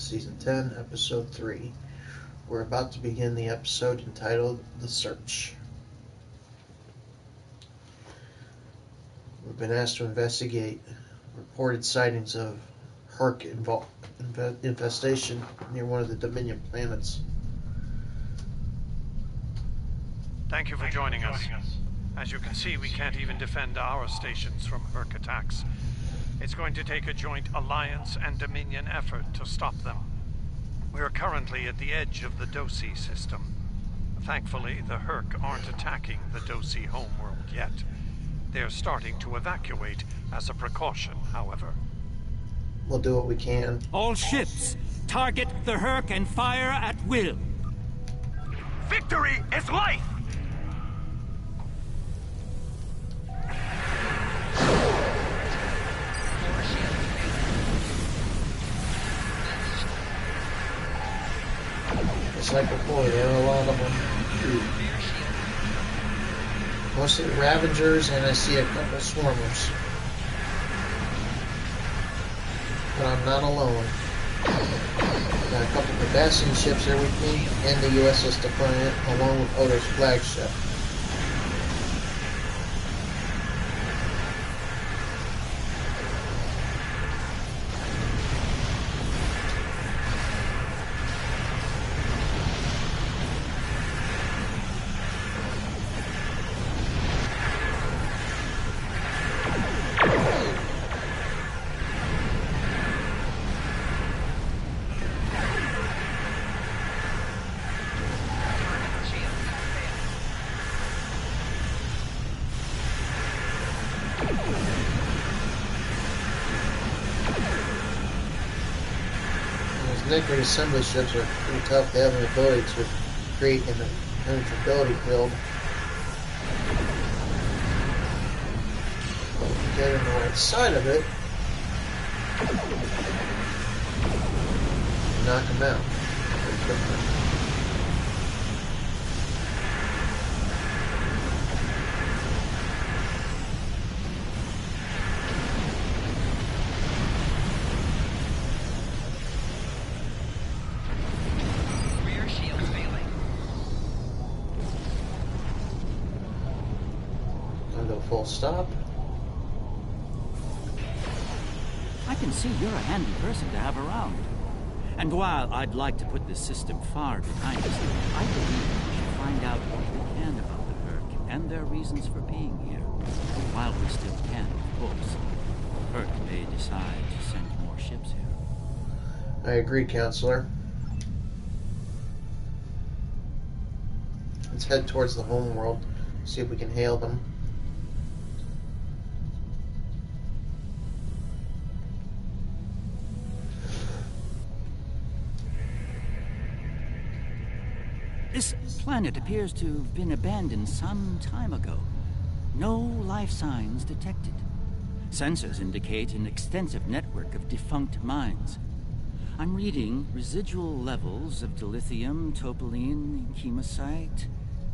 Season 10, Episode 3. We're about to begin the episode entitled The Search. We've been asked to investigate reported sightings of Herc infestation near one of the Dominion planets. Thank you for joining us. As you can see, we can't even defend our stations from Herc attacks. It's going to take a joint Alliance and Dominion effort to stop them. We are currently at the edge of the Dosi system. Thankfully, the Herc aren't attacking the Dosi homeworld yet. They're starting to evacuate as a precaution, however. We'll do what we can. All ships, target the Herc and fire at will. Victory is life! It's like before, there are a lot of them. Mostly Ravengers, and I see a couple Swarmers. But I'm not alone. Got a couple Cardassian ships there with me, and the USS Defiant, along with Odo's flagship. Necrid assembly ships are pretty tough. They have an ability to create an impenetrability field. But if you get on the right side of it, you knock them out pretty quickly. Full stop. I can see you're a handy person to have around. And while I'd like to put this system far behind us, I believe we should find out what we can about the Herc and their reasons for being here. While we still can, of course. Herc may decide to send more ships here. I agree, Counselor. Let's head towards the homeworld, see if we can hail them. This planet appears to have been abandoned some time ago. No life signs detected. Sensors indicate an extensive network of defunct mines. I'm reading residual levels of dilithium, topoline, chemosite,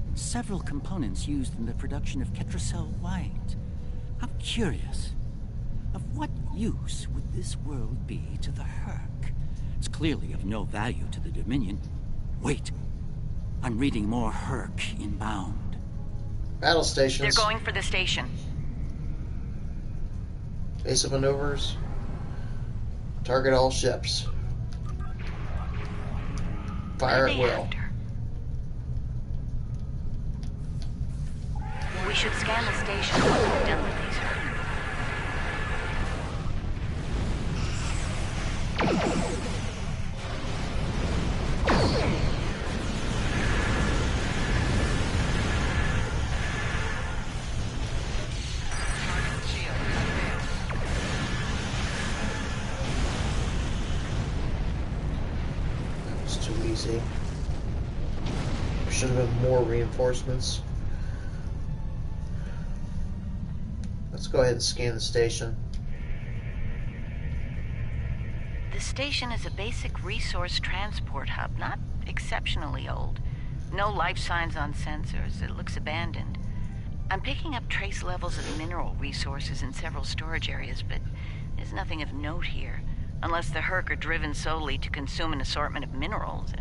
and several components used in the production of Ketracel White. How curious. Of what use would this world be to the Herc? It's clearly of no value to the Dominion. Wait. I'm reading more Herc inbound. Battle stations. They're going for the station. Basic maneuvers. Target all ships. Fire at will. We should scan the station once we're done with these Herc. Easy. There should have been more reinforcements. Let's go ahead and scan the station. The station is a basic resource transport hub, not exceptionally old. No life signs on sensors. It looks abandoned. I'm picking up trace levels of mineral resources in several storage areas, but there's nothing of note here. Unless the Herc are driven solely to consume an assortment of minerals.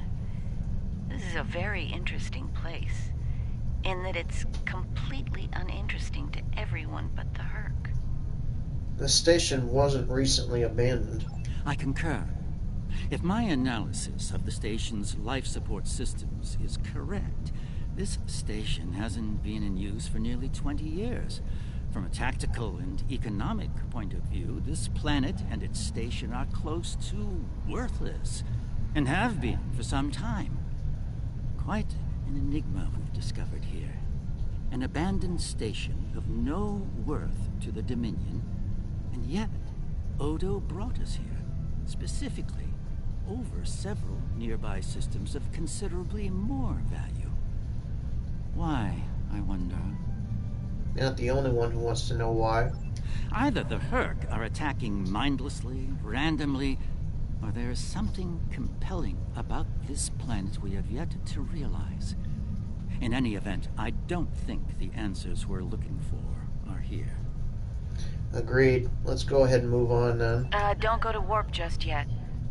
This is a very interesting place, in that it's completely uninteresting to everyone but the Herc. The station wasn't recently abandoned. I concur. If my analysis of the station's life support systems is correct, this station hasn't been in use for nearly 20 years. From a tactical and economic point of view, this planet and its station are close to worthless, and have been for some time. Quite an enigma we've discovered here. An abandoned station of no worth to the Dominion, and yet Odo brought us here, specifically, over several nearby systems of considerably more value. Why, I wonder? You're not the only one who wants to know why. Either the Herc are attacking mindlessly, randomly, or there is something compelling about this planet we have yet to realize. In any event, I don't think the answers we're looking for are here. Agreed. Let's go ahead and move on then. Don't go to warp just yet.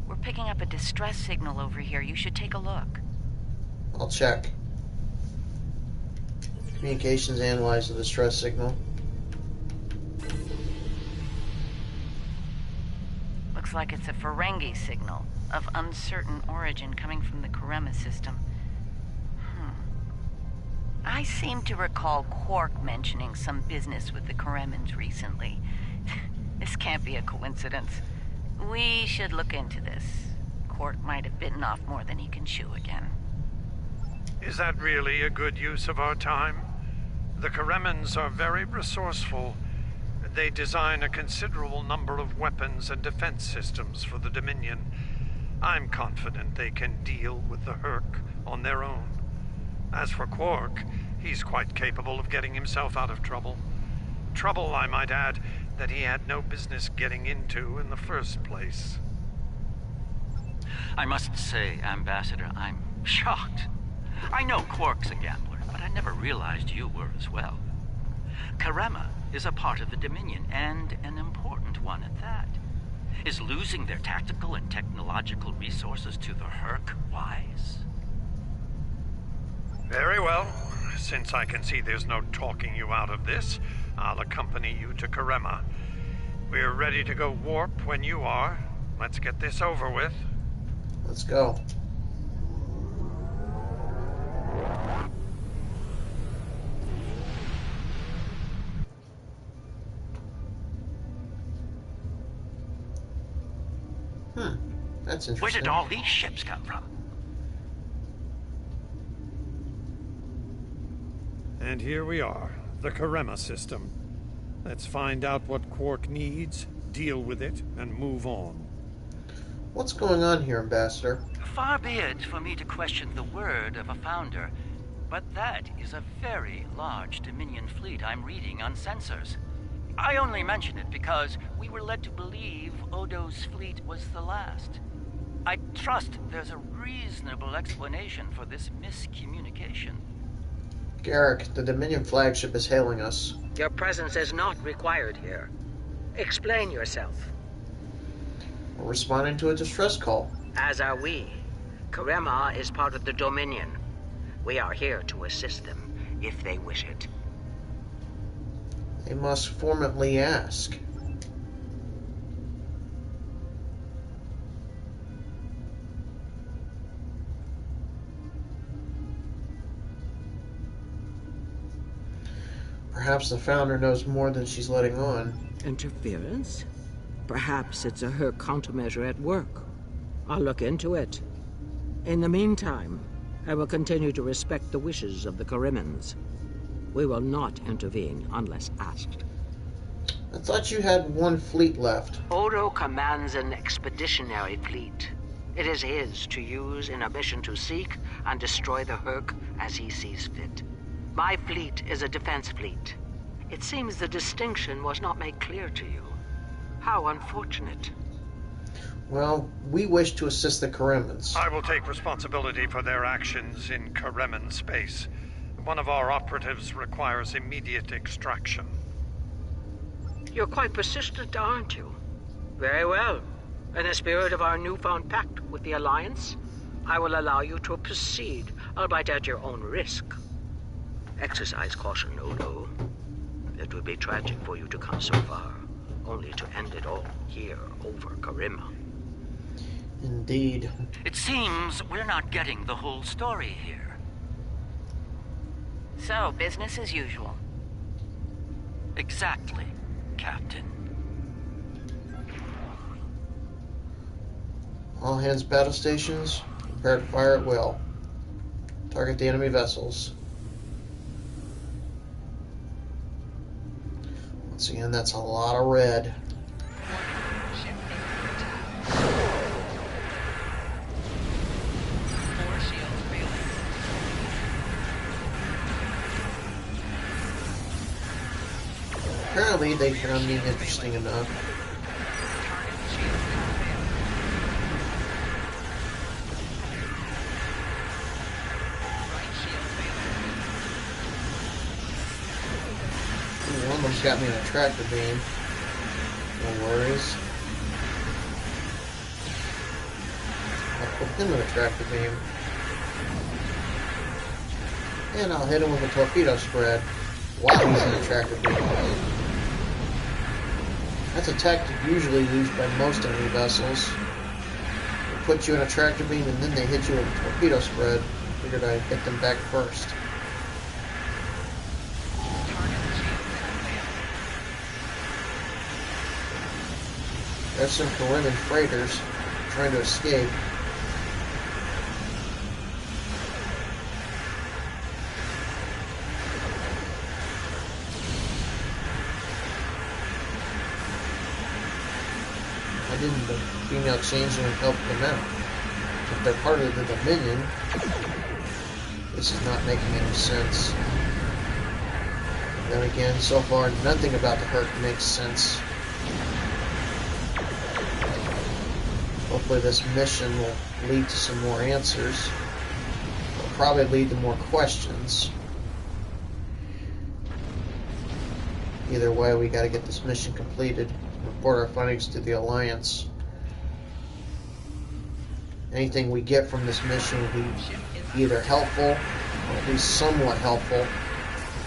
We're picking up a distress signal over here. You should take a look. I'll check. Communications analyze the distress signal. Looks like it's a Ferengi signal of uncertain origin coming from the Karema system. I seem to recall Quark mentioning some business with the Karemans recently. This can't be a coincidence. We should look into this. Quark might have bitten off more than he can chew again. Is that really a good use of our time? The Karemans are very resourceful. They design a considerable number of weapons and defense systems for the Dominion. I'm confident they can deal with the Herc on their own. As for Quark, he's quite capable of getting himself out of trouble. Trouble, I might add, that he had no business getting into in the first place. I must say, Ambassador, I'm shocked. I know Quark's a gambler, but I never realized you were as well. Karema is a part of the Dominion, and an important one at that. Is losing their tactical and technological resources to the Herc wise? Very well. Since I can see there's no talking you out of this, I'll accompany you to Karema. We're ready to go warp when you are. Let's get this over with. Let's go. That's interesting. Where did all these ships come from? And here we are, the Karema system. Let's find out what Quark needs, deal with it, and move on. What's going on here, Ambassador? Far be it for me to question the word of a founder, but that is a very large Dominion fleet I'm reading on sensors. I only mention it because we were led to believe Odo's fleet was the last. I trust there's a reasonable explanation for this miscommunication. Garrick, the Dominion flagship is hailing us. Your presence is not required here. Explain yourself. We're responding to a distress call. As are we. Karema is part of the Dominion. We are here to assist them, if they wish it. They must formally ask. Perhaps the founder knows more than she's letting on. Interference? Perhaps it's a Herc countermeasure at work. I'll look into it. In the meantime, I will continue to respect the wishes of the Karemans. We will not intervene unless asked. I thought you had one fleet left. Odo commands an expeditionary fleet. It is his to use in a mission to seek and destroy the Herc as he sees fit. My fleet is a defense fleet. It seems the distinction was not made clear to you. How unfortunate. Well, we wish to assist the Karemans. I will take responsibility for their actions in Kareman space. One of our operatives requires immediate extraction. You're quite persistent, aren't you? Very well. In the spirit of our newfound pact with the Alliance, I will allow you to proceed, albeit at your own risk. Exercise caution, Odo. It would be tragic for you to come so far, only to end it all here over Karima. Indeed. It seems we're not getting the whole story here. So, business as usual. Exactly, Captain. All hands battle stations, prepare to fire at will. Target the enemy vessels. Once again, that's a lot of red. Apparently they found me interesting enough. One of them's got me in a tractor beam. No worries. I'll put him in a tractor beam. And I'll hit him with a torpedo spread while he's in a tractor beam. That's a tactic usually used by most enemy vessels. They put you in a tractor beam and then they hit you with a torpedo spread. Figured I'd hit them back first. There's some Kariman freighters trying to escape. I didn't the female changeling help them out. If they're part of the Dominion, this is not making any sense. Then again, so far nothing about the Herc makes sense. Hopefully this mission will lead to some more answers. It'll probably lead to more questions. Either way, we gotta get this mission completed. Report our findings to the Alliance. Anything we get from this mission will be either helpful, or at least somewhat helpful, in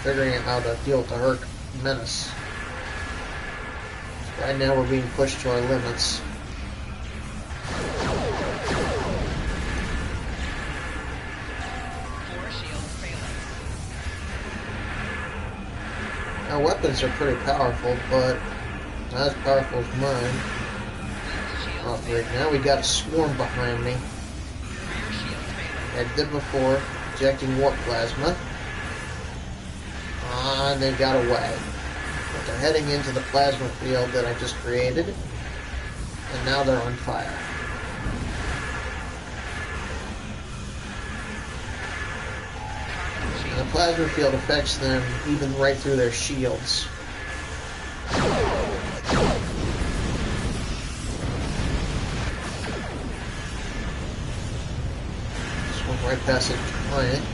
figuring out how to deal with the Herc menace. Right now we're being pushed to our limits. Our weapons are pretty powerful, but not as powerful as mine. Oh, great. Now we got a swarm behind me. I did before, ejecting warp plasma. And they got away. But they're heading into the plasma field that I just created. And now they're on fire. And the plasma field affects them even right through their shields. Right past the giant.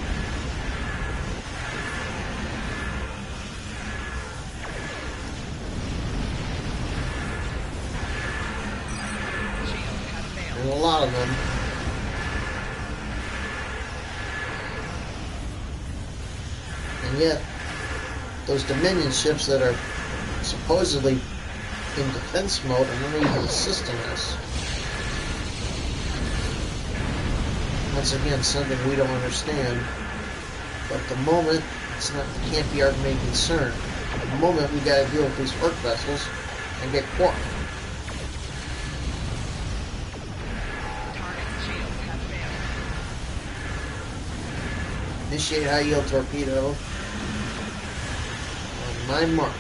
There's a lot of them. And yet, those Dominion ships that are supposedly in defense mode are not even assisting us. Once again, something we don't understand. But at the moment, it can't be our main concern. At the moment, we gotta deal with these Herc vessels and get Quark. Initiate high yield torpedo. On my mark.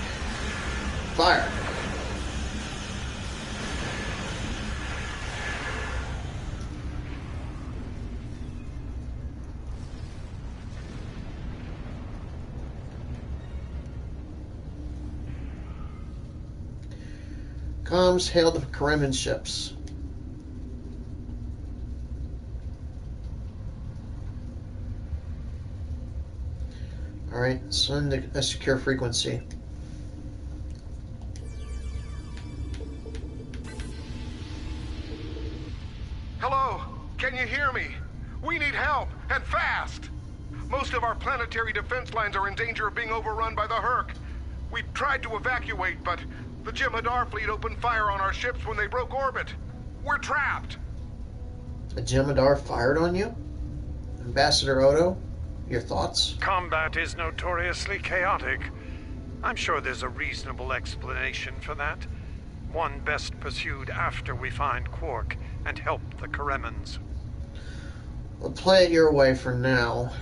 Fire. Comms hailed the Kariman ships. Alright, send a secure frequency. hear me? We need help, and fast! Most of our planetary defense lines are in danger of being overrun by the Herc. We tried to evacuate, but the Jem'Hadar fleet opened fire on our ships when they broke orbit. We're trapped! A Jem'Hadar fired on you? Ambassador Odo, your thoughts? Combat is notoriously chaotic. I'm sure there's a reasonable explanation for that. One best pursued after we find Quark and help the Karemans. We'll play it your way for now.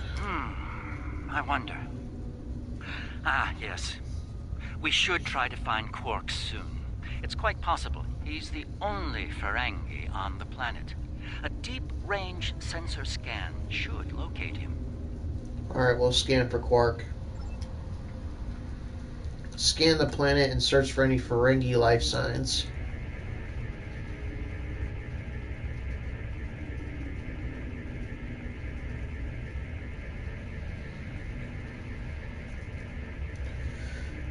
I wonder. Ah, yes. We should try to find Quark soon. It's quite possible he's the only Ferengi on the planet. A deep-range sensor scan should locate him. Alright, we'll scan for Quark. Scan the planet and search for any Ferengi life signs.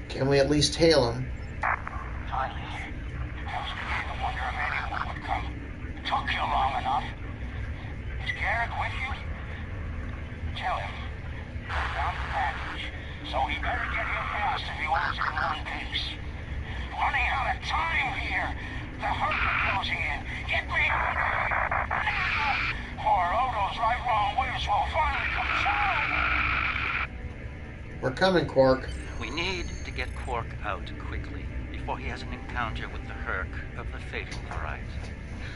Can we at least hail him? Finally. I was beginning to wonder if anyone would come. It took you long enough. Is Garrick with you? Tell him. I found the package, so he better get here fast if he wants it in one piece. Running out of time here. The Herc are closing in. Get me now! Or Odo's right wrong ways will finally come down. We're coming, Quark. We need to get Quark out quickly, before he has an encounter with the Herc of the fatal variety.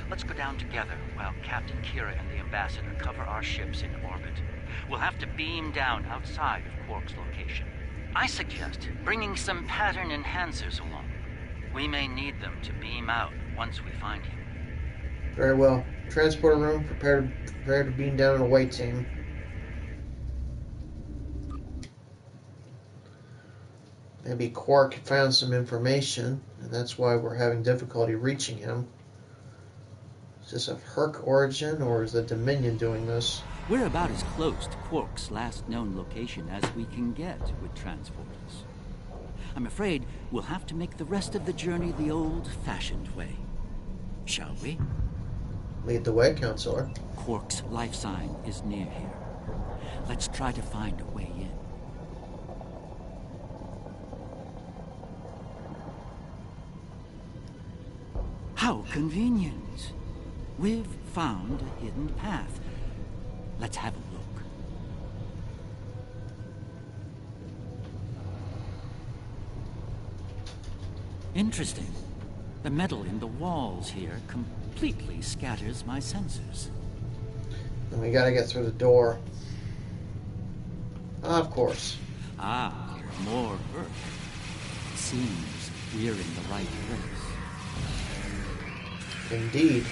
Let's go down together while Captain Kira and the Ambassador cover our ships in orbit. We'll have to beam down outside of Quark's location. I suggest bringing some pattern enhancers along. We may need them to beam out once we find him. Very well. Transporter room, prepare to beam down an away team. Maybe Quark found some information, and that's why we're having difficulty reaching him. Is this of Herc origin, or is the Dominion doing this? We're about as close to Quark's last known location as we can get with transporters. I'm afraid we'll have to make the rest of the journey the old-fashioned way. Shall we? Lead the way, Counselor. Quark's life sign is near here. Let's try to find a way in. How convenient. We've found a hidden path. Let's have a look. Interesting. The metal in the walls here completely scatters my sensors. And we gotta get through the door. Of course. Ah, more Earth. Seems we're in the right place. Indeed.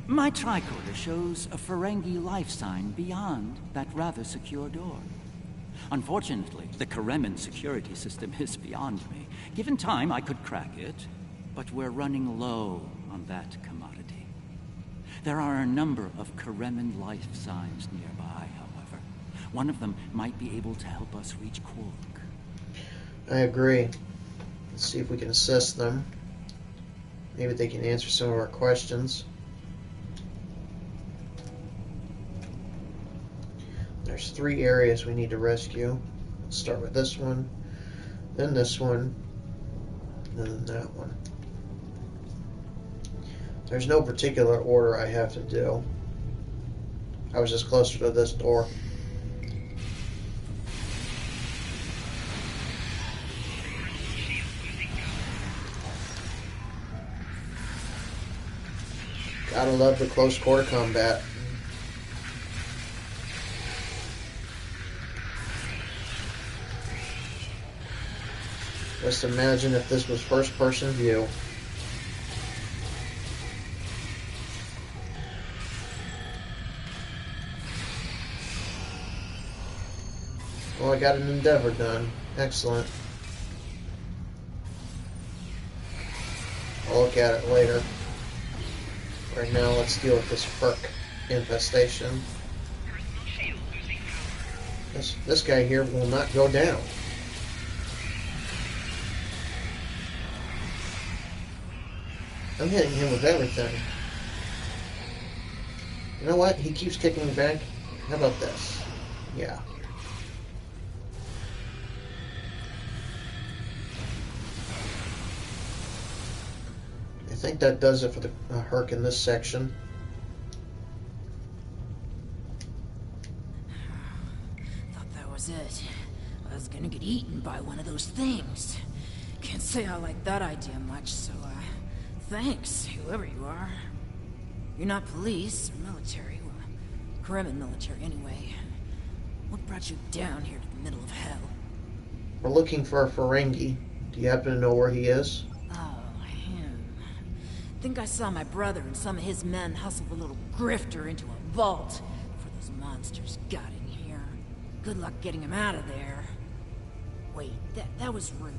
My tricorder shows a Ferengi life sign beyond that rather secure door. Unfortunately, the Kareman security system is beyond me. Given time, I could crack it, but we're running low on that commodity. There are a number of Kareman life signs nearby, however. One of them might be able to help us reach Quark. I agree. Let's see if we can assist them. Maybe they can answer some of our questions. There's 3 areas we need to rescue. Let's start with this one, then this one, and then that one. There's no particular order I have to do. I was just closer to this door. Gotta love the close quarter combat. Just imagine if this was first-person view. Well, I got an endeavor done. Excellent. I'll look at it later. Right now, let's deal with this Herc infestation. This guy here will not go down. I'm hitting him with everything. You know what? He keeps kicking me back. How about this? Yeah. I think that does it for the Herc in this section. Thought that was it. I was gonna get eaten by one of those things. Can't say I like that idea much, so, thanks, whoever you are. You're not police or military. Well, Kremen military, anyway. What brought you down here to the middle of hell? We're looking for a Ferengi. Do you happen to know where he is? Oh, him. Think I saw my brother and some of his men hustle a little grifter into a vault before those monsters got in here. Good luck getting him out of there. Wait, that was rude.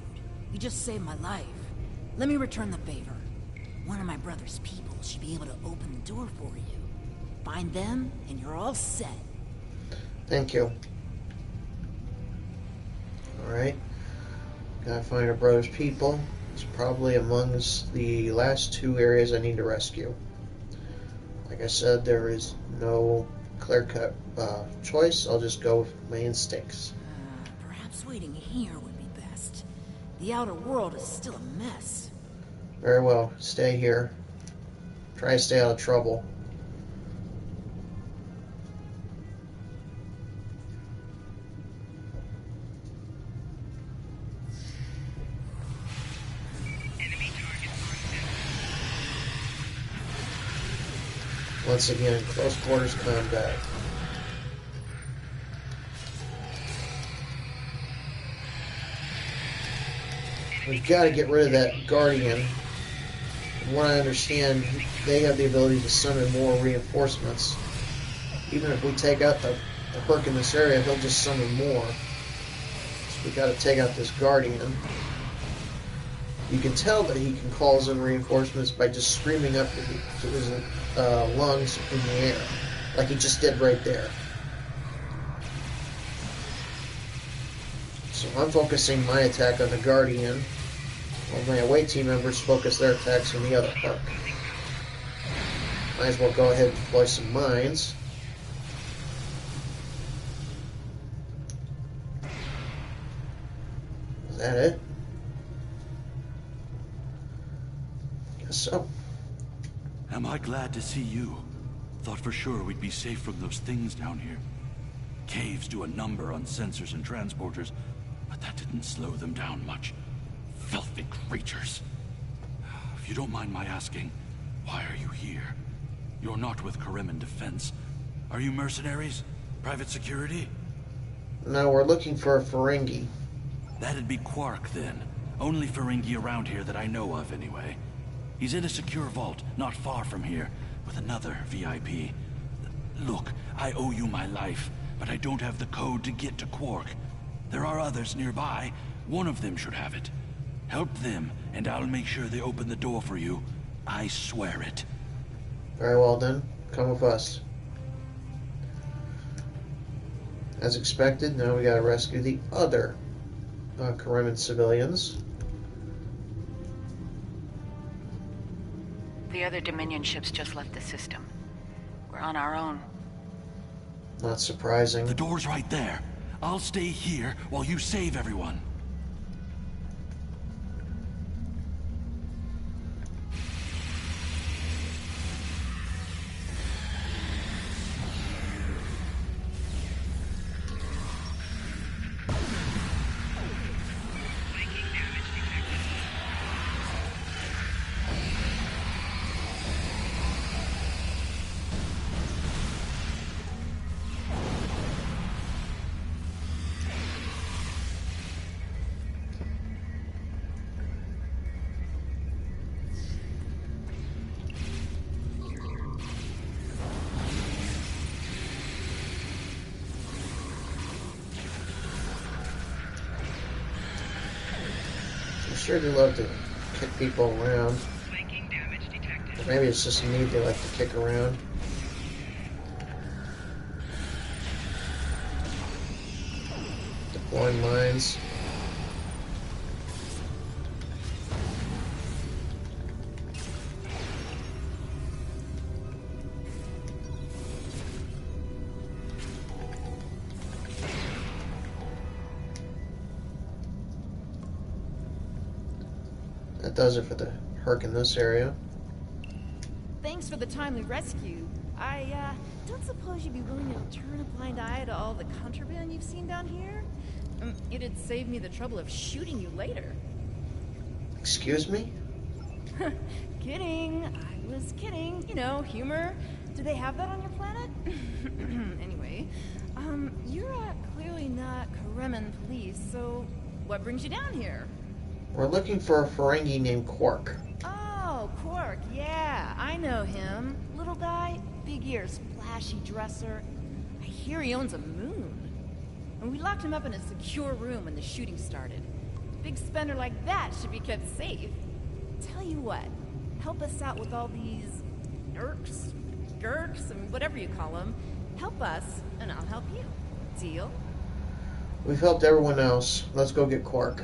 You just saved my life. Let me return the favor. One of my brother's people should be able to open the door for you. Find them, and you're all set. Thank you. Alright. Gotta find our brother's people. It's probably amongst the last two areas I need to rescue. Like I said, there is no clear-cut choice. I'll just go with my instincts. Perhaps waiting here would be best. The outer world is still a mess. Very well. Stay here. Try to stay out of trouble. Once again, close quarters combat. We've got to get rid of that Guardian. From what I understand, they have the ability to summon more reinforcements. Even if we take out the Herc in this area, he'll just summon more. So we got to take out this Guardian. You can tell that he can call in reinforcements by just screaming up to his lungs in the air, like he just did right there. So I'm focusing my attack on the Guardian, while my away team members focus their attacks on the other Herc. Might as well go ahead and deploy some mines. Is that it? Guess so. Am I glad to see you? Thought for sure we'd be safe from those things down here. Caves do a number on sensors and transporters, but that didn't slow them down much. Filthy creatures. If you don't mind my asking, why are you here? You're not with Kremen Defense. Are you mercenaries? Private security? No, we're looking for a Ferengi. That'd be Quark, then. Only Ferengi around here that I know of, anyway. He's in a secure vault, not far from here, with another VIP. Look, I owe you my life, but I don't have the code to get to Quark. There are others nearby. One of them should have it. Help them, and I'll make sure they open the door for you. I swear it. Very well then, come with us. As expected, now we gotta rescue the other Kremen civilians. The other Dominion ships just left the system. We're on our own. Not surprising. The door's right there. I'll stay here while you save everyone. Sure do love to kick people around. Maybe it's just me they like to kick around. Deploying mines. That does it for the Herc in this area. Thanks for the timely rescue. I don't suppose you'd be willing to turn a blind eye to all the contraband you've seen down here? It'd save me the trouble of shooting you later. Excuse me? Kidding. I was kidding. You know, humor. Do they have that on your planet? Anyway, you're clearly not Kremen police, so what brings you down here? We're looking for a Ferengi named Quark. Oh, Quark, yeah, I know him. Little guy, big ears, flashy dresser. I hear he owns a moon. And we locked him up in a secure room when the shooting started. Big spender like that should be kept safe. Tell you what, help us out with all these nerks, gurks, and whatever you call them. Help us, and I'll help you. Deal? We've helped everyone else. Let's go get Quark.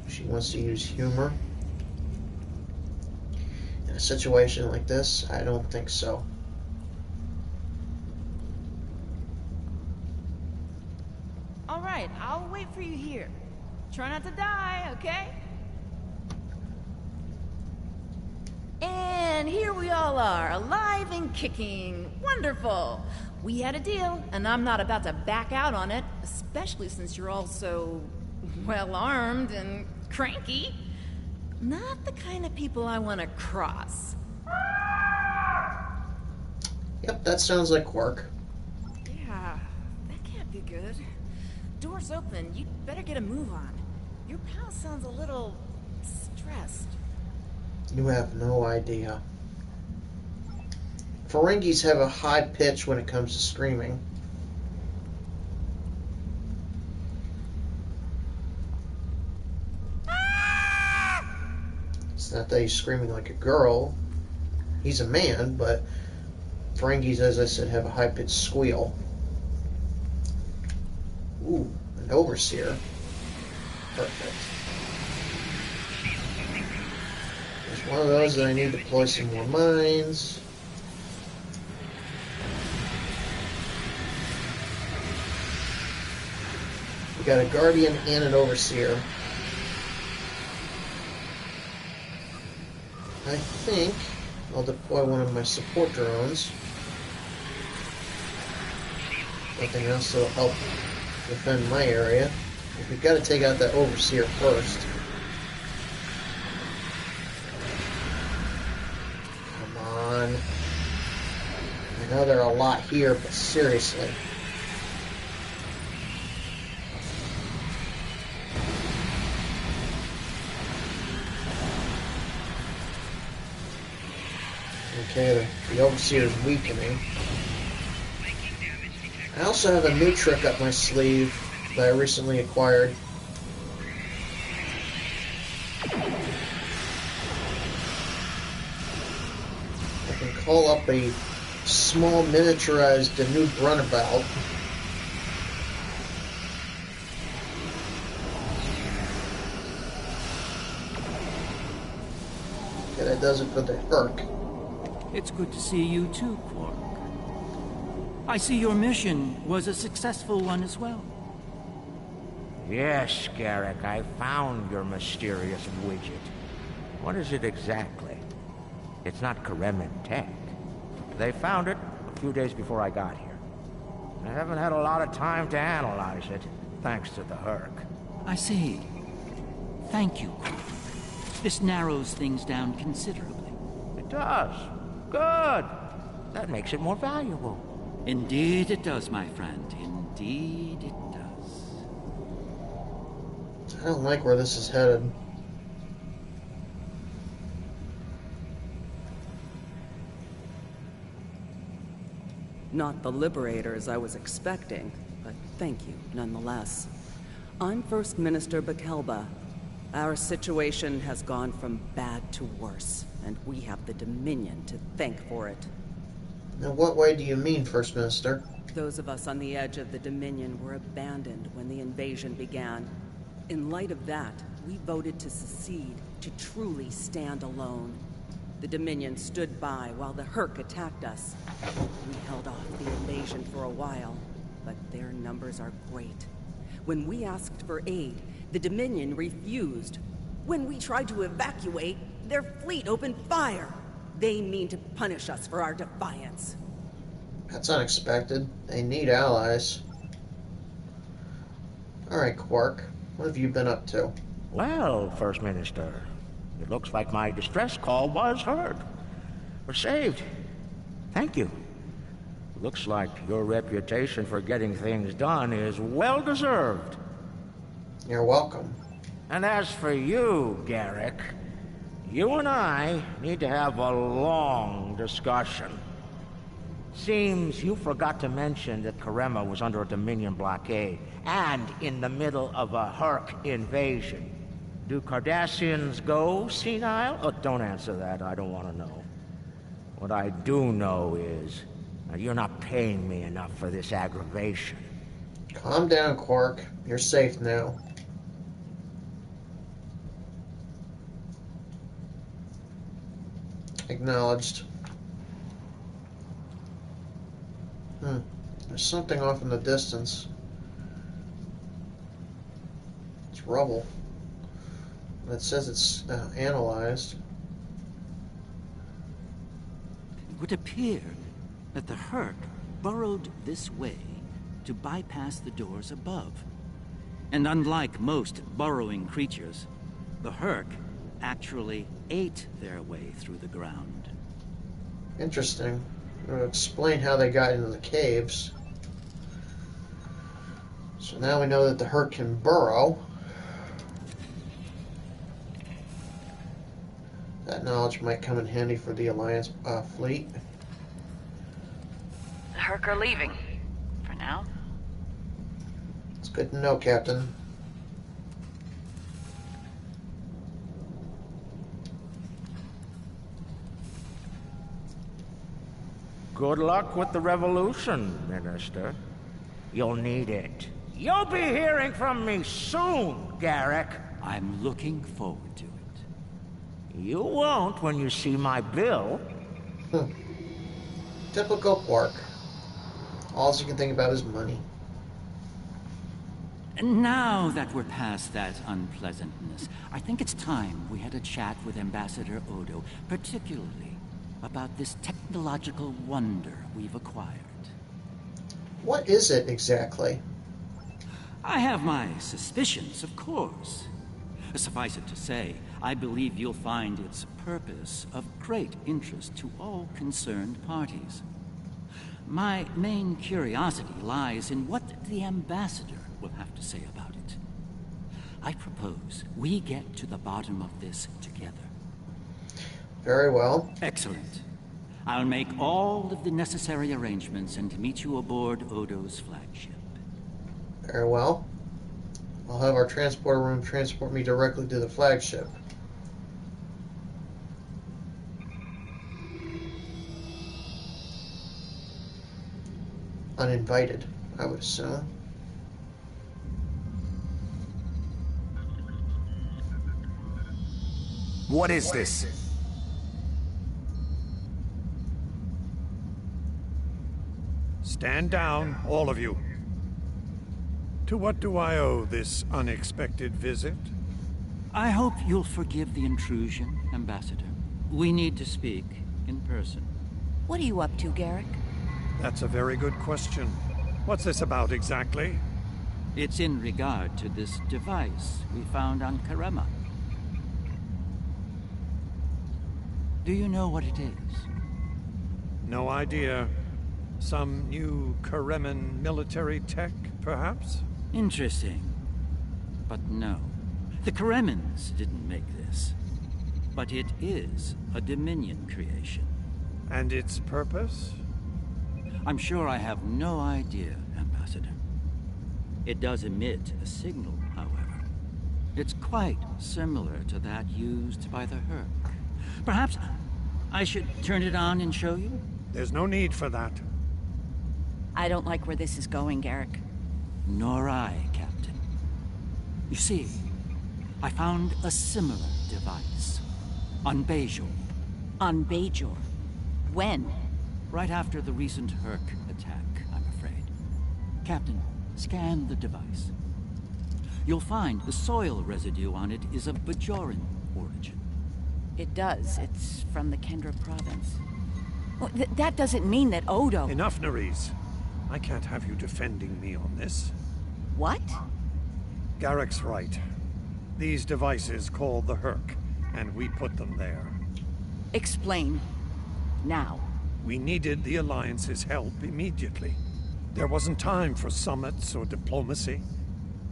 She wants to use humor. In a situation like this, I don't think so. All right, I'll wait for you here. Try not to die, okay? And here we all are, alive and kicking. Wonderful. We had a deal, and I'm not about to back out on it, especially since you're all so well-armed and cranky. Not the kind of people I want to cross. Yep, that sounds like Quark. Yeah, that can't be good. Door's open. You'd better get a move on. Your pal sounds a little stressed. You have no idea. Ferengis have a high pitch when it comes to screaming. It's not that he's screaming like a girl. He's a man, but Ferengis, as I said, have a high-pitched squeal. Ooh, an overseer. Perfect. There's one of those that I need to deploy some more mines. We got a Guardian and an Overseer. I think I'll deploy one of my support drones. Nothing else that'll help defend my area. We've got to take out that Overseer first. Come on. I know there are a lot here, but seriously. Okay, the Overseer is weakening. I also have a new trick up my sleeve that I recently acquired. I can call up a small miniaturized Danube runabout. Okay, that does it for the Herc. It's good to see you too, Quark. I see your mission was a successful one as well. Yes, Garrick, I found your mysterious widget. What is it exactly? It's not Kremen tech. They found it a few days before I got here. I haven't had a lot of time to analyze it, thanks to the Herc. I see. Thank you, Quark. This narrows things down considerably. It does. Good. That makes it more valuable. Indeed it does, my friend. Indeed it does. I don't like where this is headed. Not the liberators I was expecting, but thank you nonetheless. I'm First Minister Bakelba. Our situation has gone from bad to worse, and we have the Dominion to thank for it. In what way do you mean, First Minister? Those of us on the edge of the Dominion were abandoned when the invasion began. In light of that, we voted to secede, to truly stand alone. The Dominion stood by while the Herc attacked us. We held off the invasion for a while, but their numbers are great. When we asked for aid, the Dominion refused. When we tried to evacuate, their fleet opened fire. They mean to punish us for our defiance. That's unexpected. They need allies. Alright, Quark. What have you been up to? Well, First Minister, it looks like my distress call was heard. We're saved. Thank you. Looks like your reputation for getting things done is well deserved. You're welcome. And as for you, Garrick, you and I need to have a long discussion. Seems you forgot to mention that Karema was under a Dominion blockade and in the middle of a Herc invasion. Do Cardassians go senile? Oh, don't answer that. I don't want to know. What I do know is you're not paying me enough for this aggravation. Calm down, Quark. You're safe now. Acknowledged. There's something off in the distance. It's rubble. It says it's analyzed. It would appear that the Herc burrowed this way to bypass the doors above. And unlike most burrowing creatures, the Herc actually ate their way through the ground. Interesting. It'll explain how they got into the caves. So now we know that the Herc can burrow. That knowledge might come in handy for the Alliance fleet. The Herc are leaving. For now. It's good to know, Captain. Good luck with the revolution, Minister. You'll need it. You'll be hearing from me soon, Garrick. I'm looking forward to it. You won't when you see my bill. Typical Quark. All you can think about is money. And now that we're past that unpleasantness, I think it's time we had a chat with Ambassador Odo, particularly about this technological wonder we've acquired. What is it exactly? I have my suspicions, of course. Suffice it to say, I believe you'll find its purpose of great interest to all concerned parties. My main curiosity lies in what the Ambassador will have to say about it. I propose we get to the bottom of this together. Very well. Excellent. I'll make all of the necessary arrangements and meet you aboard Odo's flagship. Very well. I'll have our transporter room transport me directly to the flagship. Uninvited, I would assume. What is this? Stand down, all of you. To what do I owe this unexpected visit? I hope you'll forgive the intrusion, Ambassador. We need to speak in person. What are you up to, Garrick? That's a very good question. What's this about exactly? It's in regard to this device we found on Karema. Do you know what it is? No idea. Some new Kareman military tech, perhaps? Interesting. But no. The Karemans didn't make this. But it is a Dominion creation. And its purpose? I'm sure I have no idea, Ambassador. It does emit a signal, however. It's quite similar to that used by the Herc. Perhaps I should turn it on and show you? There's no need for that. I don't like where this is going, Garrick. Nor I, Captain. You see, I found a similar device. On Bajor. On Bajor? When? Right after the recent Herc attack, I'm afraid. Captain, scan the device. You'll find the soil residue on it is of Bajoran origin. It does. It's from the Kendra province. Well, that doesn't mean that Odo... Enough, Nerys. I can't have you defending me on this. What? Garrick's right. These devices called the Herc, and we put them there. Explain. Now. We needed the Alliance's help immediately. There wasn't time for summits or diplomacy.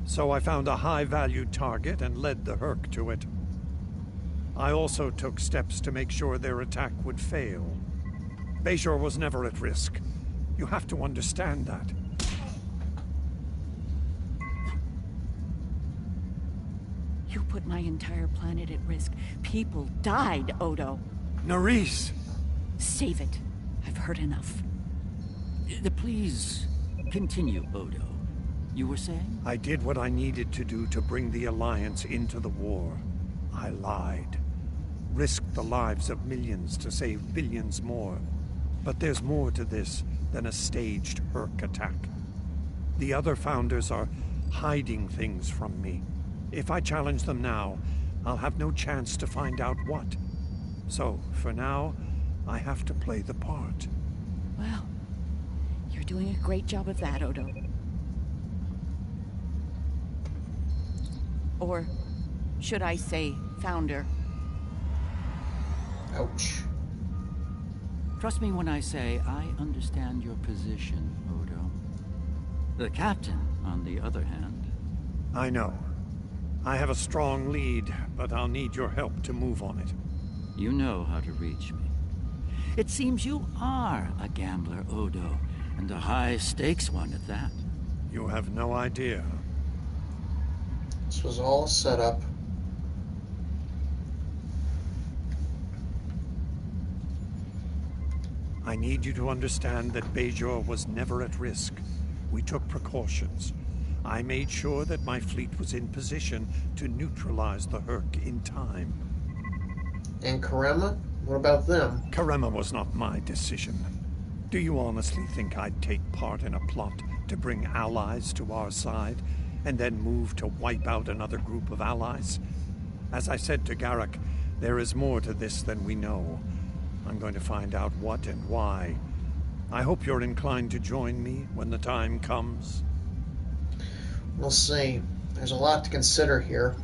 So I found a high-valued target and led the Herc to it. I also took steps to make sure their attack would fail. Bajor was never at risk. You have to understand that. You put my entire planet at risk. People died, Odo. Nerys! Save it. I've heard enough. Please continue, Odo. You were saying? I did what I needed to do to bring the Alliance into the war. I lied. Risked the lives of millions to save billions more. But there's more to this than a staged Herc attack. The other Founders are hiding things from me. If I challenge them now, I'll have no chance to find out what. So, for now, I have to play the part. Well, you're doing a great job of that, Odo. Or should I say, Founder? Ouch. Trust me when I say I understand your position, Odo. The Captain, on the other hand... I know. I have a strong lead, but I'll need your help to move on it. You know how to reach me. It seems you are a gambler, Odo, and a high-stakes one at that. You have no idea. This was all set up. I need you to understand that Bajor was never at risk. We took precautions. I made sure that my fleet was in position to neutralize the Herc in time. And Karema? What about them? Karema was not my decision. Do you honestly think I'd take part in a plot to bring allies to our side, and then move to wipe out another group of allies? As I said to Garrick, there is more to this than we know. I'm going to find out what and why. I hope you're inclined to join me when the time comes. We'll see. There's a lot to consider here.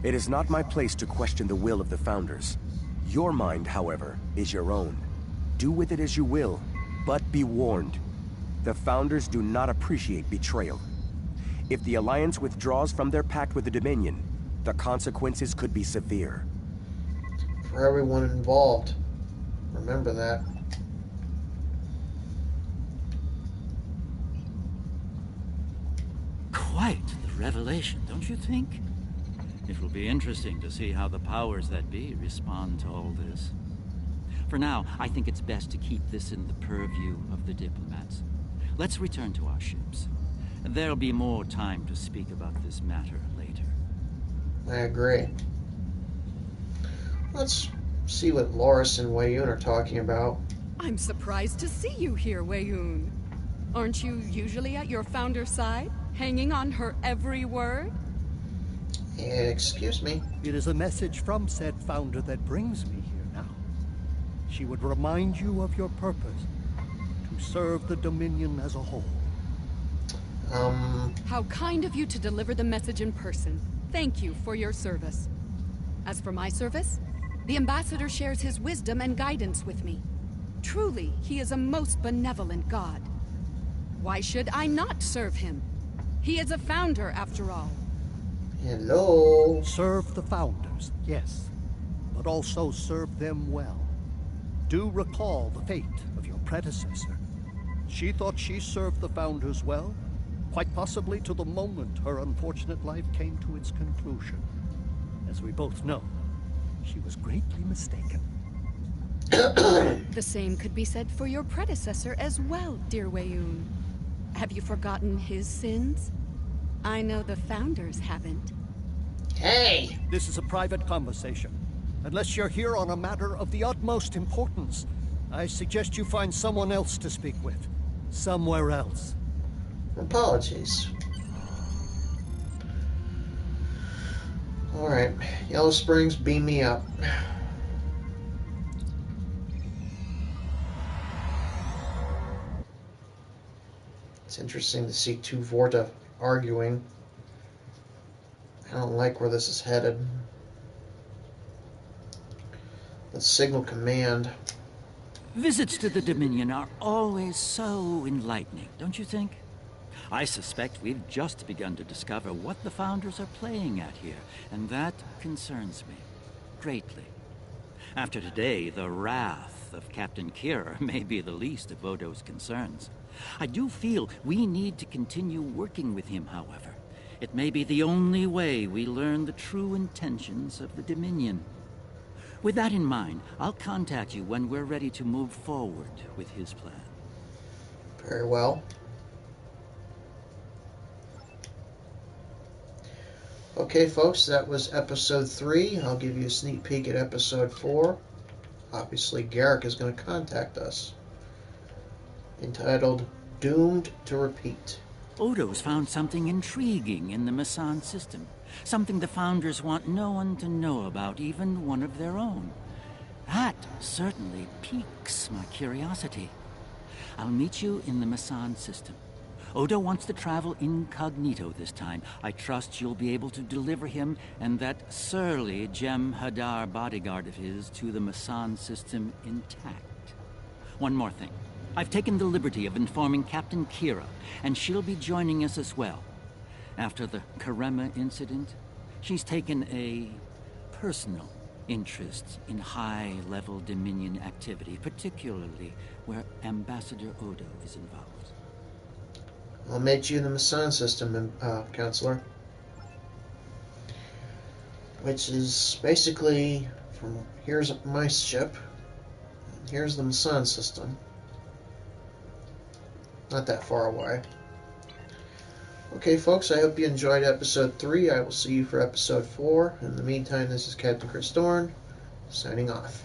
It is not my place to question the will of the Founders. Your mind, however, is your own. Do with it as you will, but be warned. The Founders do not appreciate betrayal. If the Alliance withdraws from their pact with the Dominion, the consequences could be severe. For everyone involved. Remember that. Quite the revelation, don't you think? It will be interesting to see how the powers that be respond to all this. For now, I think it's best to keep this in the purview of the diplomats. Let's return to our ships. There'll be more time to speak about this matter later. I agree. Let's see what Loris and Weyoun are talking about. I'm surprised to see you here, Weyoun. Aren't you usually at your Founder's side, hanging on her every word? Excuse me? It is a message from said Founder that brings me here now. She would remind you of your purpose, to serve the Dominion as a whole. How kind of you to deliver the message in person. Thank you for your service. As for my service, the Ambassador shares his wisdom and guidance with me. Truly, he is a most benevolent god. Why should I not serve him? He is a Founder, after all. Hello? Serve the Founders, yes, but also serve them well. Do recall the fate of your predecessor. She thought she served the Founders well, quite possibly to the moment her unfortunate life came to its conclusion. As we both know, she was greatly mistaken. The same could be said for your predecessor as well, dear Weyoun. Have you forgotten his sins? I know the Founders haven't. Hey! This is a private conversation. Unless you're here on a matter of the utmost importance, I suggest you find someone else to speak with. Somewhere else. Apologies. Alright, Yellow Springs, beam me up. It's interesting to see two Vorta arguing. I don't like where this is headed. The Signal Command. Visits to the Dominion are always so enlightening, don't you think? I suspect we've just begun to discover what the Founders are playing at here, and that concerns me greatly. After today, the wrath of Captain Kira may be the least of Odo's concerns. I do feel we need to continue working with him, however. It may be the only way we learn the true intentions of the Dominion. With that in mind, I'll contact you when we're ready to move forward with his plan. Very well. Okay, folks, that was episode 3. I'll give you a sneak peek at episode 4. Obviously, Garrick is going to contact us. Entitled, Doomed to Repeat. Odo's found something intriguing in the Masan system. Something the Founders want no one to know about, even one of their own. That certainly piques my curiosity. I'll meet you in the Masan system. Odo wants to travel incognito this time. I trust you'll be able to deliver him and that surly Jem Hadar bodyguard of his to the Masan system intact. One more thing. I've taken the liberty of informing Captain Kira, and she'll be joining us as well. After the Karema incident, she's taken a personal interest in high-level Dominion activity, particularly where Ambassador Odo is involved. I'll meet you in the Masan system, Counselor. Which is basically from here's my ship, here's the Masan system. Not that far away. Okay, folks, I hope you enjoyed episode 3. I will see you for episode 4. In the meantime, this is Captain Chris Dorn, signing off.